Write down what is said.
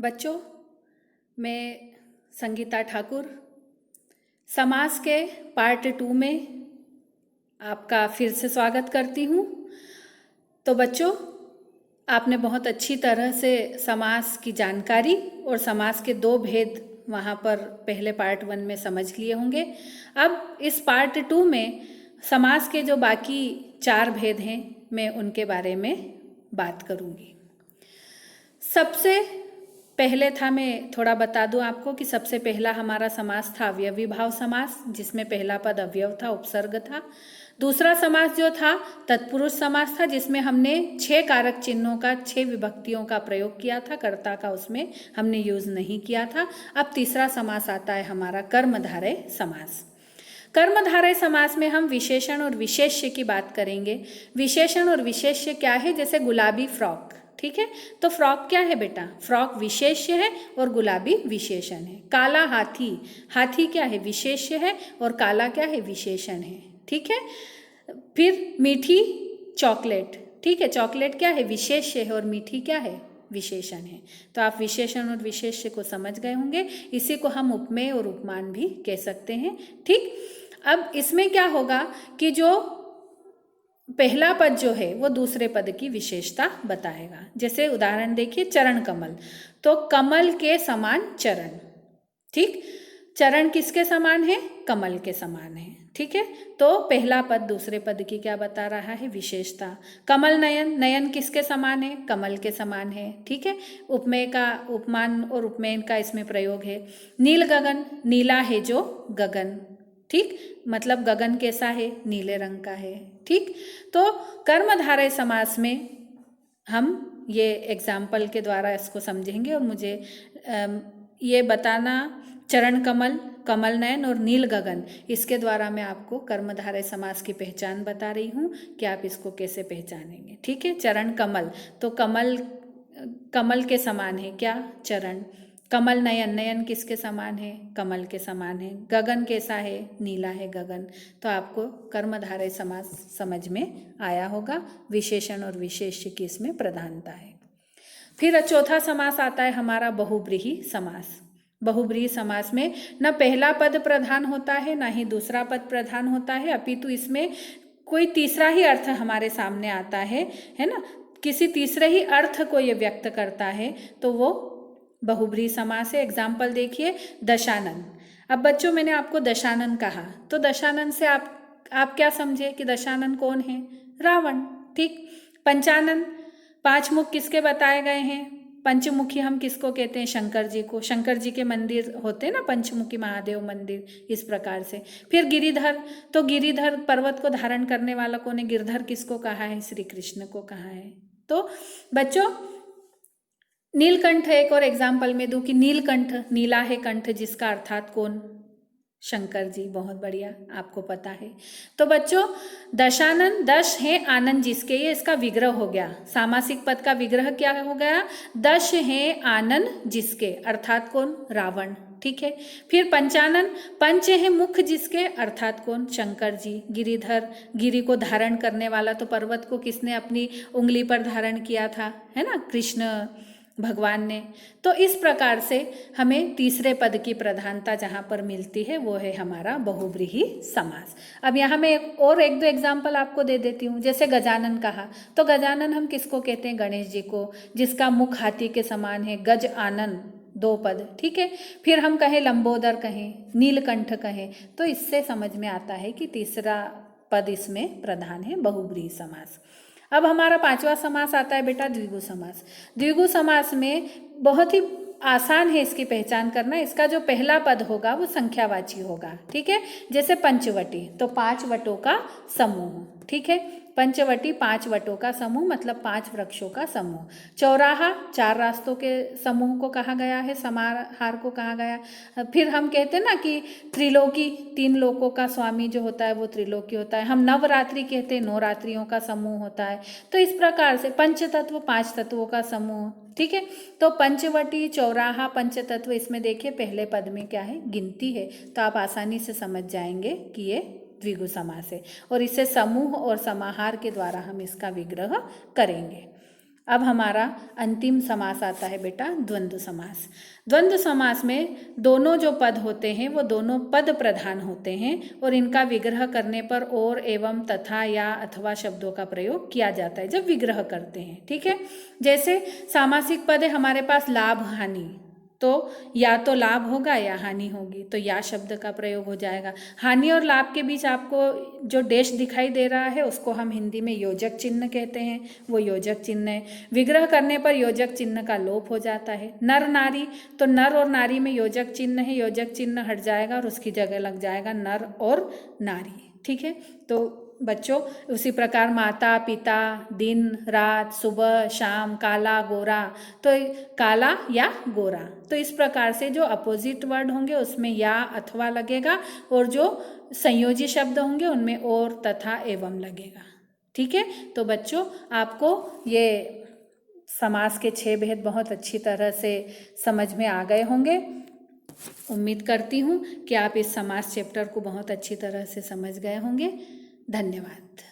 बच्चों, मैं संगीता ठाकुर समास के पार्ट 2 में आपका फिर से स्वागत करती हूँ। तो बच्चों, आपने बहुत अच्छी तरह से समास की जानकारी और समास के 2 भेद वहाँ पर पहले पार्ट 1 में समझ लिए होंगे। अब इस पार्ट 2 में समास के जो बाकी 4 भेद हैं, मैं उनके बारे में बात करूँगी। सबसे पहले था, मैं थोड़ा बता दूं आपको कि सबसे पहला हमारा समास था अवयवी भाव समास, जिसमें पहला पद अवयव था, उपसर्ग था। दूसरा समास जो था तत्पुरुष समास था, जिसमें हमने 6 कारक चिन्हों का 6 विभक्तियों का प्रयोग किया था, कर्ता का उसमें हमने यूज नहीं किया था। अब तीसरा समास आता है हमारा कर्मधारय समास। कर्मधारय समास में हम विशेषण और विशेष्य की बात करेंगे। विशेषण और विशेष्य क्या है? जैसे गुलाबी फ्रॉक, ठीक है, तो फ्रॉक क्या है बेटा? फ्रॉक विशेष्य है और गुलाबी विशेषण है। काला हाथी, हाथी क्या है? विशेष्य है और काला क्या है? विशेषण है, ठीक है। फिर मीठी चॉकलेट, ठीक है, चॉकलेट क्या है? विशेष्य है और मीठी क्या है? विशेषण है। तो आप विशेषण और विशेष्य को समझ गए होंगे। इसी को हम उपमेय और उपमान भी कह सकते हैं, ठीक। अब इसमें क्या होगा कि जो पहला पद जो है वो दूसरे पद की विशेषता बताएगा। जैसे उदाहरण देखिए, चरण कमल, तो कमल के समान चरण, ठीक। चरण किसके समान है? कमल के समान है, ठीक है। तो पहला पद दूसरे पद की क्या बता रहा है? विशेषता। कमल नयन, नयन किसके समान है? कमल के समान है, ठीक है। उपमेय का, उपमान और उपमेय का इसमें प्रयोग है। नील गगन, नीला है जो गगन, ठीक, मतलब गगन कैसा है? नीले रंग का है, ठीक। तो कर्मधारय समास में हम ये एग्जाम्पल के द्वारा इसको समझेंगे और मुझे ये बताना, चरण कमल, कमल नयन और नील गगन, इसके द्वारा मैं आपको कर्मधारय समास की पहचान बता रही हूँ कि आप इसको कैसे पहचानेंगे, ठीक है। चरण कमल, तो कमल, कमल के समान है क्या? चरण। कमल नयन, नयन किसके समान है? कमल के समान है। गगन कैसा है? नीला है गगन। तो आपको कर्मधारय समास समझ में आया होगा। विशेषण और विशेष्य की इसमें प्रधानता है। फिर चौथा समास आता है हमारा बहुब्रीहि समास। बहुब्रीहि समास में न पहला पद प्रधान होता है, ना ही दूसरा पद प्रधान होता है, अपितु इसमें कोई तीसरा ही अर्थ हमारे सामने आता है ना। किसी तीसरे ही अर्थ को ये व्यक्त करता है, तो वो बहुब्रीहि समास है। एग्जाम्पल देखिए, दशानन। अब बच्चों, मैंने आपको दशानन कहा, तो दशानन से आप क्या समझे कि दशानन कौन है? रावण, ठीक। पंचानन, 5 मुख किसके बताए गए हैं? पंचमुखी हम किसको कहते हैं? शंकर जी को। शंकर जी के मंदिर होते हैं ना, पंचमुखी महादेव मंदिर, इस प्रकार से। फिर गिरिधर, तो गिरिधर पर्वत को धारण करने वाला कौन है? गिरधर किसको कहा है? श्री कृष्ण को कहा है। तो बच्चों, नीलकंठ एक और एग्जाम्पल में दूं कि नीलकंठ, नीला है कंठ जिसका, अर्थात कौन? शंकर जी। बहुत बढ़िया, आपको पता है। तो बच्चों, दशानन, दश है आनंद जिसके, ये इसका विग्रह हो गया। सामासिक पद का विग्रह क्या हो गया? दश है आनंद जिसके, अर्थात कौन? रावण, ठीक है। फिर पंचानन, पंच है मुख जिसके, अर्थात कौन? शंकर जी। गिरिधर, गिरि को धारण करने वाला, तो पर्वत को किसने अपनी उंगली पर धारण किया था? है ना, कृष्ण भगवान ने। तो इस प्रकार से हमें तीसरे पद की प्रधानता जहाँ पर मिलती है वो है हमारा बहुब्रीहि समास। अब यहाँ मैं एक दो एग्जाम्पल आपको दे देती हूँ। जैसे गजानन कहा, तो गजानन हम किसको कहते हैं? गणेश जी को, जिसका मुख हाथी के समान है। गज आनन, 2 पद, ठीक है। फिर हम कहें लंबोदर, कहें नीलकंठ कहें, तो इससे समझ में आता है कि तीसरा पद इसमें प्रधान है, बहुब्रीहि समास। अब हमारा 5वां समास आता है बेटा द्विगु समास। द्विगु समास में बहुत ही आसान है इसकी पहचान करना। इसका जो पहला पद होगा वो संख्यावाची होगा, ठीक है। जैसे पंचवटी, तो 5 वटों का समूह, ठीक है। पंचवटी 5 वटों का समूह, मतलब 5 वृक्षों का समूह। चौराहा 4 रास्तों के समूह को कहा गया है, समाहार को कहा गया। फिर हम कहते हैं ना कि त्रिलोकी, 3 लोकों का स्वामी जो होता है वो त्रिलोकी होता है। हम नवरात्रि कहते हैं, 9 रात्रियों का समूह होता है। तो इस प्रकार से पंचतत्व, 5 तत्वों का समूह, ठीक है। तो पंचवटी, चौराहा, पंचतत्व, इसमें देखिए पहले पद में क्या है? गिनती है। तो आप आसानी से समझ जाएंगे कि ये द्विगु समास है और इसे समूह और समाहार के द्वारा हम इसका विग्रह करेंगे। अब हमारा अंतिम समास आता है बेटा द्वंद्व समास। द्वंद्व समास में दोनों जो पद होते हैं वो दोनों पद प्रधान होते हैं और इनका विग्रह करने पर और, एवं, तथा, या, अथवा शब्दों का प्रयोग किया जाता है जब विग्रह करते हैं। ठीक है, जैसे सामासिक पद है हमारे पास लाभ हानि, तो या तो लाभ होगा या हानि होगी, तो या शब्द का प्रयोग हो जाएगा। हानि और लाभ के बीच आपको जो डैश दिखाई दे रहा है उसको हम हिंदी में योजक चिन्ह कहते हैं, वो योजक चिन्ह है। विग्रह करने पर योजक चिन्ह का लोप हो जाता है। नर नारी, तो नर और नारी में योजक चिन्ह है, योजक चिन्ह हट जाएगा और उसकी जगह लग जाएगा नर और नारी। ठीक है, तो बच्चों उसी प्रकार माता पिता, दिन रात, सुबह शाम, काला गोरा, तो काला या गोरा, तो इस प्रकार से जो अपोजिट वर्ड होंगे उसमें या अथवा लगेगा और जो संयोजी शब्द होंगे उनमें और, तथा, एवं लगेगा। ठीक है, तो बच्चों आपको ये समास के 6 भेद बहुत अच्छी तरह से समझ में आ गए होंगे। उम्मीद करती हूँ कि आप इस समास चैप्टर को बहुत अच्छी तरह से समझ गए होंगे। धन्यवाद।